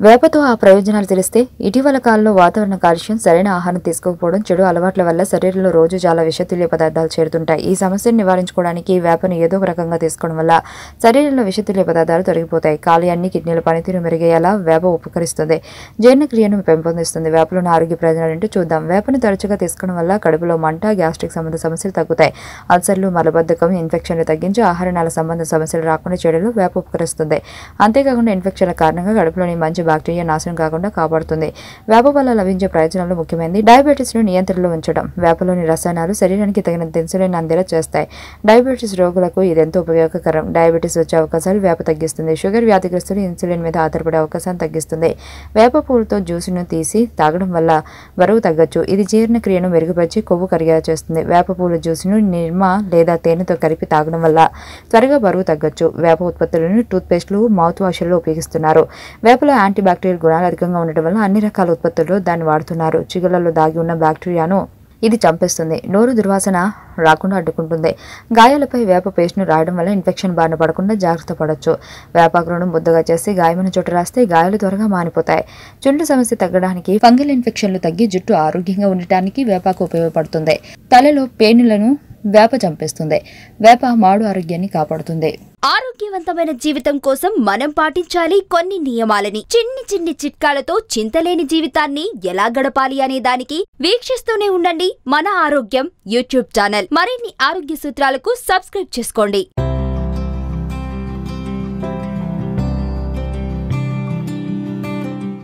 వేపతో ఆ ప్రయోజనాలు తెలిస్తే ఇటీవల కాలంలో వాతావరణ కాలుష్యం, సరైన ఆహారం తీసుకోకపోవడం, చెడు అలవాట్ల వల్ల శరీరంలో రోజు చాలా విషతుల్య పదార్థాలు చేరుతుంటాయి. ఈ సమస్యను నివారించుకోవడానికి వేపను ఏదో ఒక రకంగా తీసుకోవడం వల్ల శరీరంలో విషతుల్య పదార్థాలు తొలగిపోతాయి. కాలేయాన్ని, కిడ్నీల పనితీరు మెరుగయ్యేలా వేప ఉపకరిస్తుంది. జీర్ణక్రియను పెంపొందిస్తుంది. వేపలోని ఆరోగ్య ప్రయోజనాలు ఏంటో చూద్దాం. వేపను తరచుగా తీసుకోవడం వల్ల కడుపులో మంట, గ్యాస్ట్రిక్ సంబంధ సమస్యలు తగ్గుతాయి. అల్సర్లు, మలబద్ధకం, ఇన్ఫెక్షన్లు తగ్గించి ఆహారనాళ సంబంధ సమస్యలు రాకుండా చేయడంలో వేప ఉపకరిస్తుంది. అంతేకాకుండా ఇన్ఫెక్షన్ల కారణంగా కడుపులోని మంచి బ్యాక్టీరియా నాశనం కాకుండా కాపాడుతుంది. వేప వల్ల లభించే ప్రయోజనాలు ముఖ్యమైనది డయాబెటీస్ ను నియంత్రణలో ఉంచడం. వేపలోని రసాయనాలు శరీరానికి తగినంత ఇన్సులిన్ అందేలా చేస్తాయి. డయాబెటీస్ రోగులకు ఇది ఎంతో ఉపయోగకరం. డయాబెటీస్ వచ్చే అవకాశాలు వేప తగ్గిస్తుంది. షుగర్ వ్యాధిగ్రస్తులు ఇన్సులిన్ మీద ఆధారపడే అవకాశాన్ని తగ్గిస్తుంది. వేప పూలతో జ్యూసును తీసి తాగడం వల్ల బరువు తగ్గొచ్చు. ఇది జీర్ణక్రియను మెరుగుపరిచి కొవ్వు కరిగేలా చేస్తుంది. వేప పూల జ్యూసును నిర్మ లేదా తేనెతో కలిపి తాగడం వల్ల త్వరగా బరువు తగ్గొచ్చు. వేప ఉత్పత్తులను టూత్ పేస్ట్లు, మౌత్ వాష్లలో ఉపయోగిస్తున్నారు. వేపలో యాంటీబ్యాక్టీరియల్ గుణాలు అధికంగా ఉండటం వల్ల అన్ని రకాల ఉత్పత్తుల్లో దాన్ని వాడుతున్నారు. చిగుళ్లలో దాగి ఉన్న బ్యాక్టీరియాను ఇది చంపేస్తుంది. నోరు దుర్వాసన రాకుండా అడ్డుకుంటుంది. గాయాలపై వేప పేస్ట్ను రాయడం వల్ల ఇన్ఫెక్షన్ బారిన పడకుండా జాగ్రత్త పడవచ్చు. వేపాకులను ముద్దగా చేసి గాయమైన చోట రాస్తే గాయాలు త్వరగా మానిపోతాయి. చుండ్రు సమస్య తగ్గడానికి, ఫంగల్ ఇన్ఫెక్షన్లు తగ్గి జుట్టు ఆరోగ్యంగా ఉండటానికి వేపాకు ఉపయోగపడుతుంది. తలలో పేనులను వేప చంపేస్తుంది. వేప మాడు ఆరోగ్యాన్ని కాపాడుతుంది. ఆరోగ్యవంతమైన జీవితం కోసం మనం పాటించాలి కొన్ని నియమాలని. చిన్ని చిన్ని చిట్కాలతో చింతలేని జీవితాన్ని ఎలా గడపాలి అనే దానికి వీక్షిస్తూనే ఉండండి మన ఆరోగ్యం యూట్యూబ్ ఛానల్. మరిన్ని ఆరోగ్య సూత్రాలకు సబ్స్క్రైబ్ చేసుకోండి.